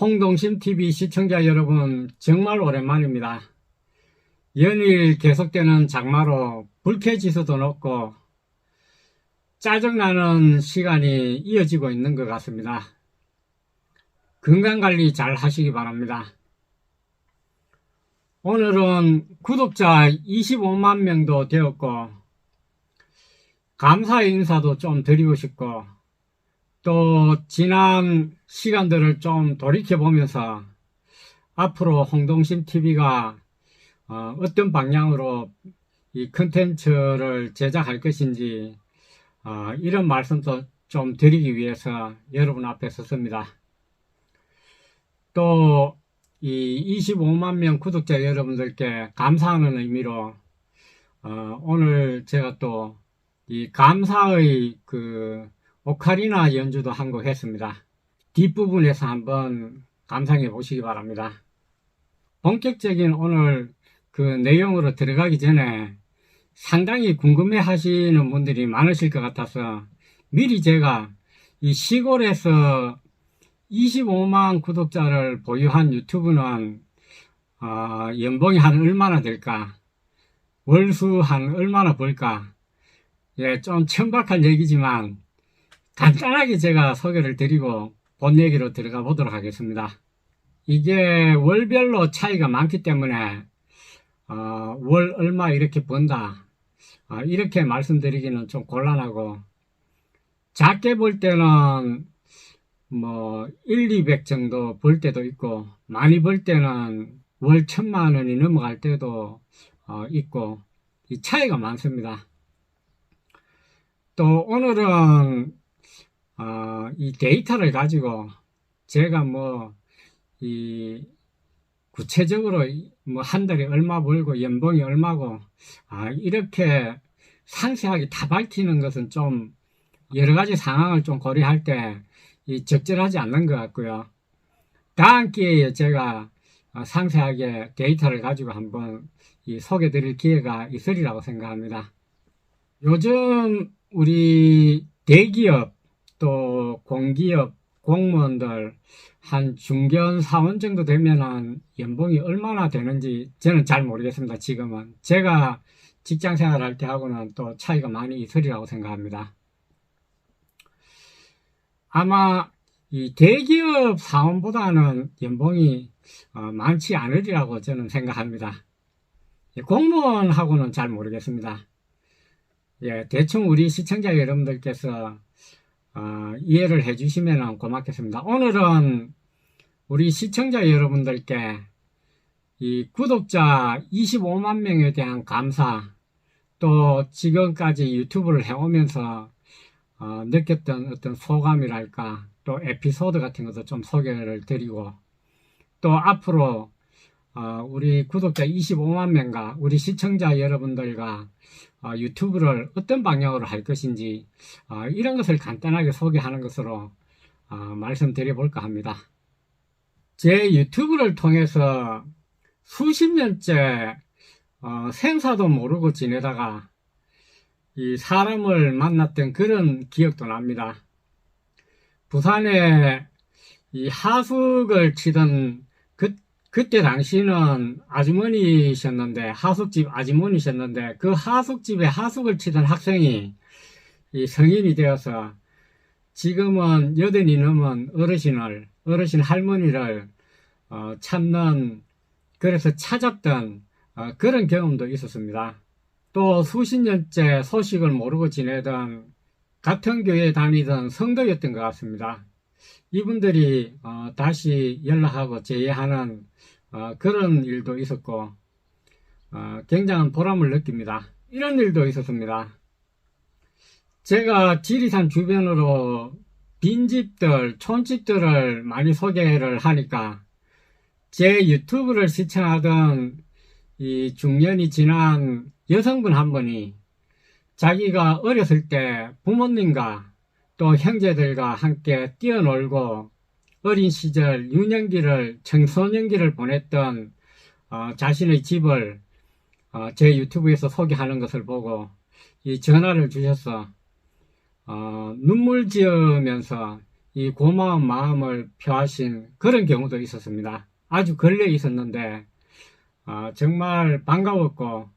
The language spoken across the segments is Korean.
홍동심TV 시청자 여러분, 정말 오랜만입니다. 연일 계속되는 장마로 불쾌지수도 높고 짜증나는 시간이 이어지고 있는 것 같습니다. 건강관리 잘 하시기 바랍니다. 오늘은 구독자 25만 명도 되었고 감사 인사도 좀 드리고 싶고 또 지난 시간들을 좀 돌이켜보면서 앞으로 홍동심TV가 어떤 방향으로 이 컨텐츠를 제작할 것인지 이런 말씀도 좀 드리기 위해서 여러분 앞에 섰습니다. 또 이 25만 명 구독자 여러분들께 감사하는 의미로 오늘 제가 또 이 감사의 오카리나 연주도 한 곡 했습니다. 뒷부분에서 한번 감상해 보시기 바랍니다. 본격적인 오늘 내용으로 들어가기 전에 상당히 궁금해 하시는 분들이 많으실 것 같아서 미리 제가 이 시골에서 25만 구독자를 보유한 유튜브는 연봉이 한 얼마나 될까, 월수 한 얼마나 벌까, 좀 천박한 얘기지만 간단하게 제가 소개를 드리고 본 얘기로 들어가 보도록 하겠습니다. 이게 월별로 차이가 많기 때문에 월 얼마 이렇게 번다 이렇게 말씀드리기는 좀 곤란하고, 작게 볼 때는 뭐 1, 200 정도 벌 때도 있고 많이 벌 때는 월 1000만 원이 넘어갈 때도 있고 이 차이가 많습니다. 또 오늘은 이 데이터를 가지고 제가 구체적으로 한 달에 얼마 벌고 연봉이 얼마고 이렇게 상세하게 다 밝히는 것은 좀 여러 가지 상황을 좀 고려할 때 적절하지 않는 것 같고요. 다음 기회에 제가 상세하게 데이터를 가지고 한번 소개 드릴 기회가 있으리라고 생각합니다. 요즘 우리 대기업 또 공기업 공무원들 한 중견 사원 정도 되면은 연봉이 얼마나 되는지 저는 잘 모르겠습니다. 지금은 제가 직장 생활할 때 하고는 또 차이가 많이 있으리라고 생각합니다. 아마 이 대기업 사원보다는 연봉이 많지 않으리라고 저는 생각합니다. 공무원하고는 잘 모르겠습니다. 대충 우리 시청자 여러분들께서 이해를 해주시면 고맙겠습니다. 오늘은 우리 시청자 여러분들께 이 구독자 25만 명에 대한 감사, 또 지금까지 유튜브를 해오면서 느꼈던 어떤 소감이랄까, 또 에피소드 같은 것도 좀 소개를 드리고, 또 앞으로 우리 구독자 25만 명과 우리 시청자 여러분들과 유튜브를 어떤 방향으로 할 것인지 이런 것을 간단하게 소개하는 것으로 말씀드려 볼까 합니다. 제 유튜브를 통해서 수십 년째 생사도 모르고 지내다가 이 사람을 만났던 그런 기억도 납니다. 부산에 이 하숙을 치던 그때 당시는 아주머니셨는데, 하숙집 아주머니셨는데, 그 하숙집에 하숙을 치던 학생이 이 성인이 되어서 지금은 80이 넘은 어르신 할머니를 찾는, 그래서 찾았던 그런 경험도 있었습니다. 또 수십 년째 소식을 모르고 지내던 같은 교회에 다니던 성도였던 것 같습니다. 이분들이 다시 연락하고 재회하는 그런 일도 있었고 굉장한 보람을 느낍니다. 이런 일도 있었습니다. 제가 지리산 주변으로 빈집들, 촌집들을 많이 소개를 하니까 제 유튜브를 시청하던 이 중년이 지난 여성분 한 분이 자기가 어렸을 때 부모님과 또 형제들과 함께 뛰어놀고 어린 시절 유년기를, 청소년기를 보냈던 자신의 집을 제 유튜브에서 소개하는 것을 보고 이 전화를 주셔서 눈물 지으면서 이 고마운 마음을 표하신 그런 경우도 있었습니다. 아주 근래에 있었는데 정말 반가웠고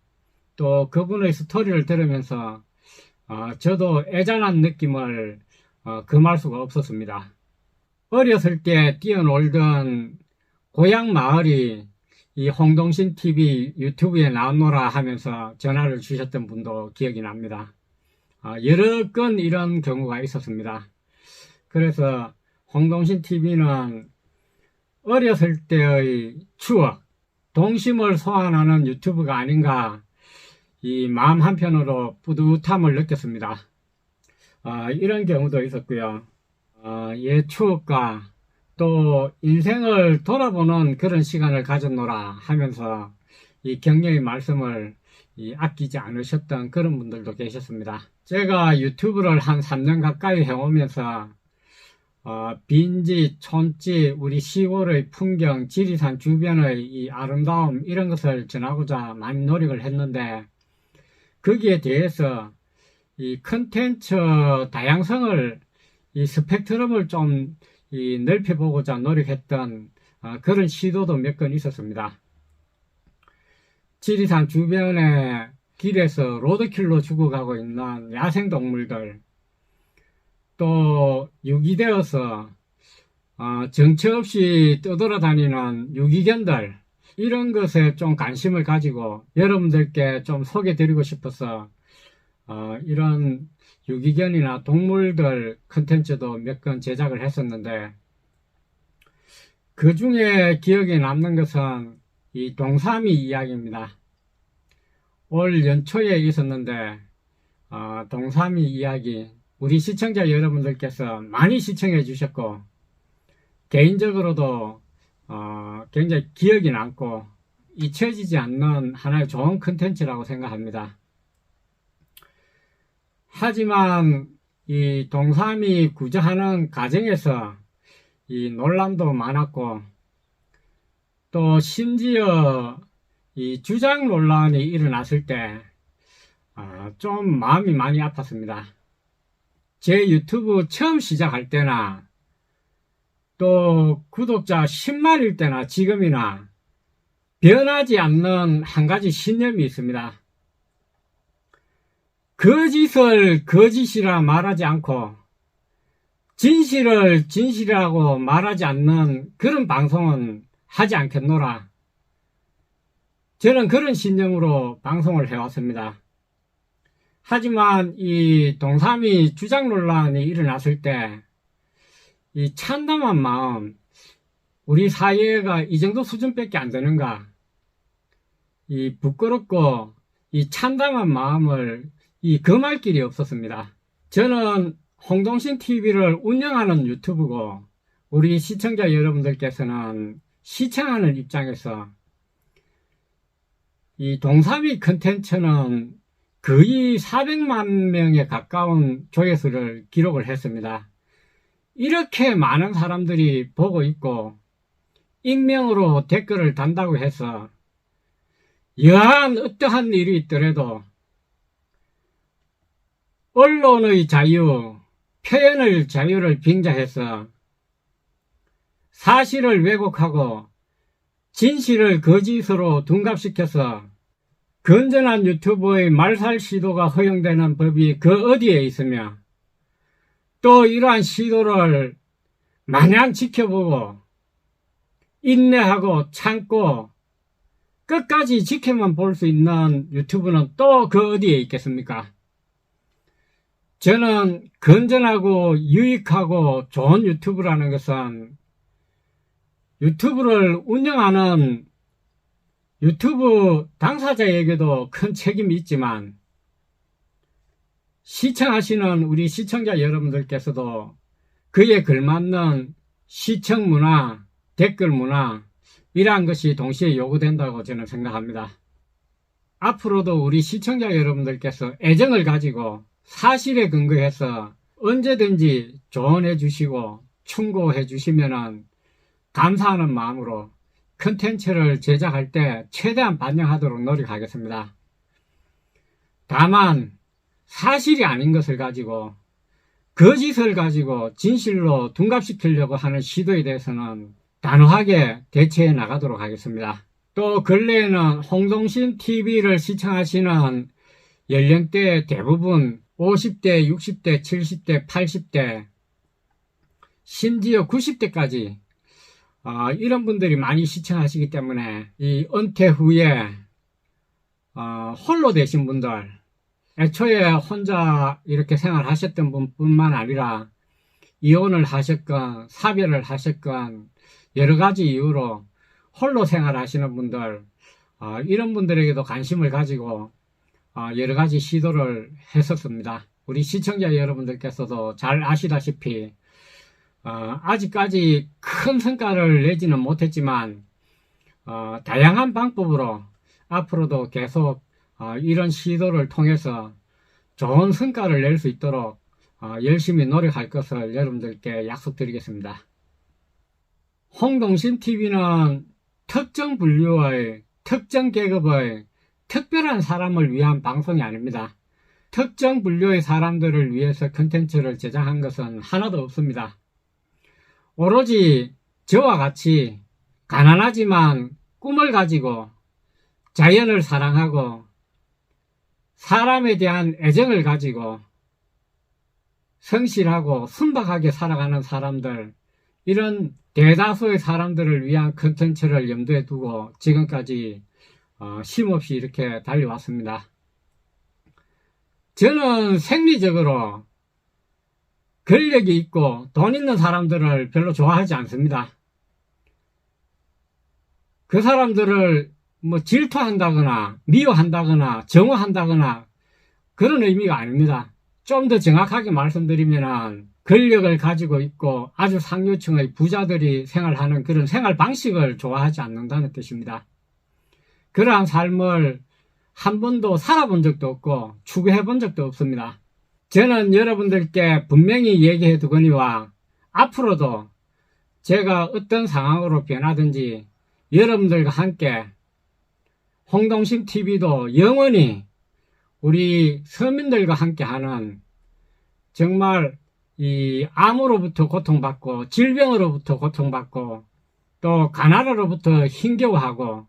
또 그분의 스토리를 들으면서 저도 애잔한 느낌을 금할 수가 없었습니다. 어렸을 때 뛰어놀던 고향 마을이 이 홍동신 TV 유튜브에 나오노라 하면서 전화를 주셨던 분도 기억이 납니다. 여러 건 이런 경우가 있었습니다. 그래서 홍동신 TV는 어렸을 때의 추억, 동심을 소환하는 유튜브가 아닌가 이 마음 한편으로 뿌듯함을 느꼈습니다. 이런 경우도 있었고요. 옛 추억과 또 인생을 돌아보는 그런 시간을 가졌노라 하면서 이 격려의 말씀을 아끼지 않으셨던 그런 분들도 계셨습니다. 제가 유튜브를 한 3년 가까이 해오면서 빈지, 촌지, 우리 시골의 풍경, 지리산 주변의 이 아름다움 이런 것을 전하고자 많이 노력을 했는데 거기에 대해서 이 컨텐츠 다양성을 이 스펙트럼을 좀 넓혀보고자 노력했던 그런 시도도 몇 건 있었습니다. 지리산 주변에 길에서 로드킬로 죽어가고 있는 야생동물들, 또 유기되어서 정처 없이 떠돌아다니는 유기견들, 이런 것에 좀 관심을 가지고 여러분들께 좀 소개드리고 싶어서 이런 유기견이나 동물들 컨텐츠도 몇 건 제작을 했었는데 그 중에 기억에 남는 것은 이 동사미 이야기입니다. 올 연초에 있었는데 동사미 이야기 우리 시청자 여러분들께서 많이 시청해 주셨고 개인적으로도 굉장히 기억이 남고 잊혀지지 않는 하나의 좋은 컨텐츠라고 생각합니다. 하지만 이 동사미 구조하는 과정에서 이 논란도 많았고 또 심지어 이 주장 논란이 일어났을 때 좀 마음이 많이 아팠습니다. 제 유튜브 처음 시작할 때나 또 구독자 10만일 때나 지금이나 변하지 않는 한 가지 신념이 있습니다. 거짓을 거짓이라 말하지 않고 진실을 진실이라고 말하지 않는 그런 방송은 하지 않겠노라. 저는 그런 신념으로 방송을 해왔습니다. 하지만 이 동사미 주장 논란이 일어났을 때 이 참담한 마음, 우리 사회가 이 정도 수준밖에 안 되는가, 이 부끄럽고 이 참담한 마음을 금할 길이 없었습니다. 저는 홍동신 TV를 운영하는 유튜브고 우리 시청자 여러분들께서는 시청하는 입장에서 이 동사미 컨텐츠는 거의 400만 명에 가까운 조회수를 기록을 했습니다. 이렇게 많은 사람들이 보고 있고 익명으로 댓글을 단다고 해서 여한 어떠한 일이 있더라도 언론의 자유, 표현의 자유를 빙자해서 사실을 왜곡하고 진실을 거짓으로 둔갑시켜서 건전한 유튜브의 말살 시도가 허용되는 법이 그 어디에 있으며 또 이러한 시도를 마냥 지켜보고 인내하고 참고 끝까지 지켜만 볼 수 있는 유튜브는 또 그 어디에 있겠습니까? 저는 건전하고 유익하고 좋은 유튜브라는 것은 유튜브를 운영하는 유튜브 당사자에게도 큰 책임이 있지만 시청하시는 우리 시청자 여러분들께서도 그에 걸맞는 시청 문화, 댓글 문화 이러한 것이 동시에 요구된다고 저는 생각합니다. 앞으로도 우리 시청자 여러분들께서 애정을 가지고 사실에 근거해서 언제든지 조언해 주시고 충고해 주시면 감사하는 마음으로 컨텐츠를 제작할 때 최대한 반영하도록 노력하겠습니다. 다만 사실이 아닌 것을 가지고 거짓을 가지고 진실로 둔갑시키려고 하는 시도에 대해서는 단호하게 대처해 나가도록 하겠습니다. 또 근래에는 홍동심 TV를 시청하시는 연령대 대부분 50대, 60대, 70대, 80대, 심지어 90대까지 이런 분들이 많이 시청하시기 때문에 이 은퇴 후에 홀로 되신 분들, 애초에 혼자 이렇게 생활하셨던 분뿐만 아니라 이혼을 하셨건 사별을 하셨건 여러 가지 이유로 홀로 생활하시는 분들, 이런 분들에게도 관심을 가지고 여러 가지 시도를 했었습니다. 우리 시청자 여러분들께서도 잘 아시다시피 아직까지 큰 성과를 내지는 못했지만 다양한 방법으로 앞으로도 계속 이런 시도를 통해서 좋은 성과를 낼 수 있도록 열심히 노력할 것을 여러분들께 약속드리겠습니다. 홍동심TV는 특정 분류의 특정 계급의 특별한 사람을 위한 방송이 아닙니다. 특정 분류의 사람들을 위해서 컨텐츠를 제작한 것은 하나도 없습니다. 오로지 저와 같이 가난하지만 꿈을 가지고 자연을 사랑하고 사람에 대한 애정을 가지고 성실하고 순박하게 살아가는 사람들, 이런 대다수의 사람들을 위한 컨텐츠를 염두에 두고 지금까지 쉼없이 이렇게 달려왔습니다. 저는 생리적으로 권력이 있고 돈 있는 사람들을 별로 좋아하지 않습니다. 그 사람들을 질투한다거나 미워한다거나 정오한다거나 그런 의미가 아닙니다. 좀 더 정확하게 말씀드리면 권력을 가지고 있고 아주 상류층의 부자들이 생활하는 그런 생활 방식을 좋아하지 않는다는 뜻입니다. 그러한 삶을 한 번도 살아본 적도 없고 추구해 본 적도 없습니다. 저는 여러분들께 분명히 얘기해 두거니와 앞으로도 제가 어떤 상황으로 변하든지 여러분들과 함께 홍동심TV도 영원히 우리 서민들과 함께하는 정말 이 암으로부터 고통받고 질병으로부터 고통받고 또 가나라로부터 힘겨워하고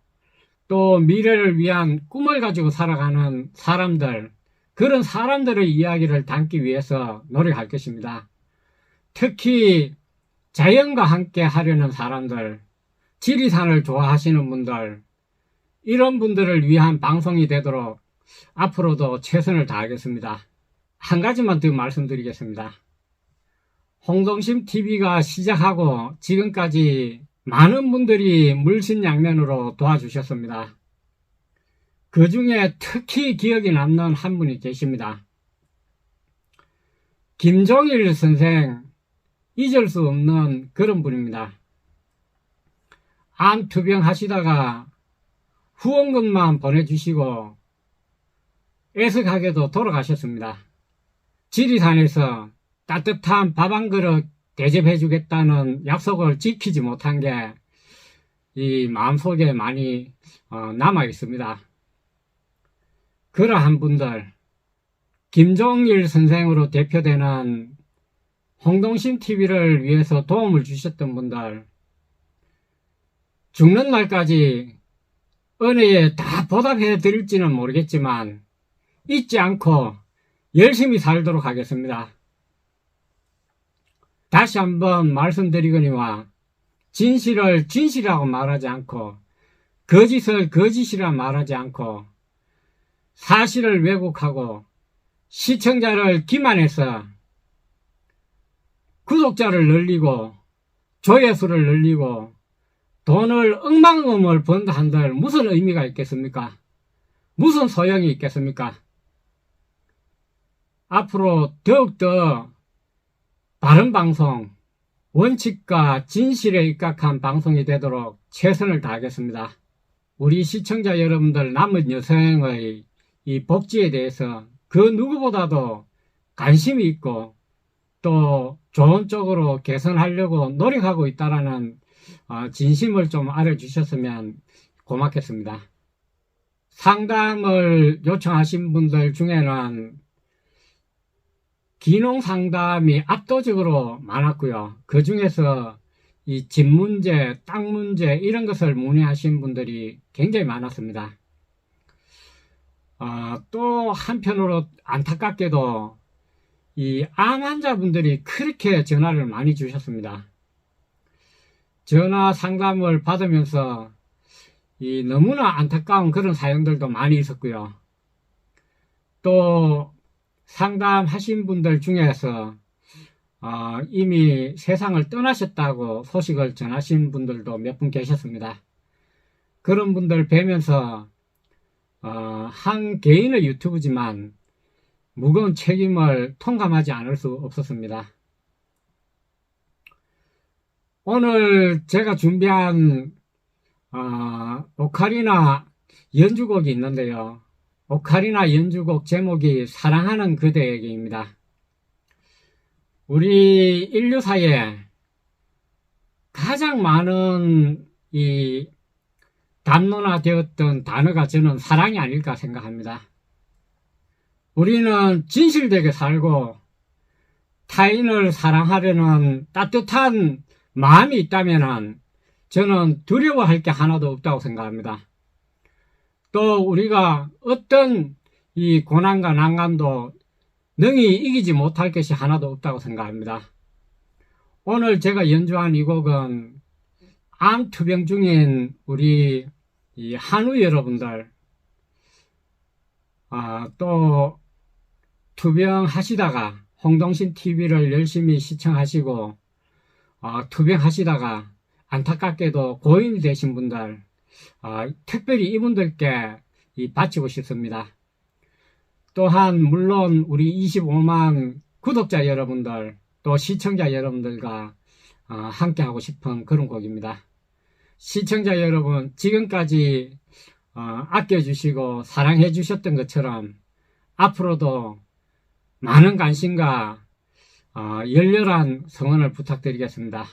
또 미래를 위한 꿈을 가지고 살아가는 사람들, 그런 사람들의 이야기를 담기 위해서 노력할 것입니다. 특히 자연과 함께 하려는 사람들, 지리산을 좋아하시는 분들, 이런 분들을 위한 방송이 되도록 앞으로도 최선을 다하겠습니다. 한 가지만 더 말씀드리겠습니다. 홍동심TV가 시작하고 지금까지 많은 분들이 물신양면으로 도와주셨습니다. 그 중에 특히 기억에 남는 한 분이 계십니다. 김종일 선생, 잊을 수 없는 그런 분입니다. 암 투병 하시다가 후원금만 보내주시고 애석하게도 돌아가셨습니다. 지리산에서 따뜻한 밥 한 그릇 대접해 주겠다는 약속을 지키지 못한 게 이 마음속에 많이 남아 있습니다. 그러한 분들, 김종일 선생으로 대표되는 홍동심TV를 위해서 도움을 주셨던 분들, 죽는 날까지 은혜에 다 보답해 드릴지는 모르겠지만 잊지 않고 열심히 살도록 하겠습니다. 다시 한번 말씀드리거니와 진실을 진실이라고 말하지 않고 거짓을 거짓이라 말하지 않고 사실을 왜곡하고 시청자를 기만해서 구독자를 늘리고 조회수를 늘리고 돈을 억만금을 번다 한들 무슨 의미가 있겠습니까? 무슨 소용이 있겠습니까? 앞으로 더욱더 바른 방송, 원칙과 진실에 입각한 방송이 되도록 최선을 다하겠습니다. 우리 시청자 여러분들 남은 여생의 이 복지에 대해서 그 누구보다도 관심이 있고 또 좋은 쪽으로 개선하려고 노력하고 있다는 진심을 좀 알아주셨으면 고맙겠습니다. 상담을 요청하신 분들 중에는 귀농 상담이 압도적으로 많았고요. 그 중에서 이 집 문제, 땅 문제 이런 것을 문의하신 분들이 굉장히 많았습니다. 또 한편으로 안타깝게도 이 암 환자분들이 그렇게 전화를 많이 주셨습니다. 전화 상담을 받으면서 이 너무나 안타까운 그런 사연들도 많이 있었고요. 또 상담하신 분들 중에서 이미 세상을 떠나셨다고 소식을 전하신 분들도 몇 분 계셨습니다. 그런 분들 뵈면서 한 개인의 유튜브지만 무거운 책임을 통감하지 않을 수 없었습니다. 오늘 제가 준비한 오카리나 연주곡이 있는데요. 오카리나 연주곡 제목이 사랑하는 그대에게입니다. 우리 인류사에 가장 많은 이 담론화되었던 단어가 저는 사랑이 아닐까 생각합니다. 우리는 진실되게 살고 타인을 사랑하려는 따뜻한 마음이 있다면 저는 두려워할 게 하나도 없다고 생각합니다. 또 우리가 어떤 이 고난과 난간도 능히 이기지 못할 것이 하나도 없다고 생각합니다. 오늘 제가 연주한 이 곡은 암 투병 중인 우리 이 한우 여러분들, 또 투병하시다가 홍동신 TV를 열심히 시청하시고 투병하시다가 안타깝게도 고인이 되신 분들, 특별히 이분들께 바치고 싶습니다. 또한 물론 우리 25만 구독자 여러분들, 또 시청자 여러분들과 함께 하고 싶은 그런 곡입니다. 시청자 여러분, 지금까지 아껴주시고 사랑해 주셨던 것처럼 앞으로도 많은 관심과 열렬한 성원을 부탁드리겠습니다.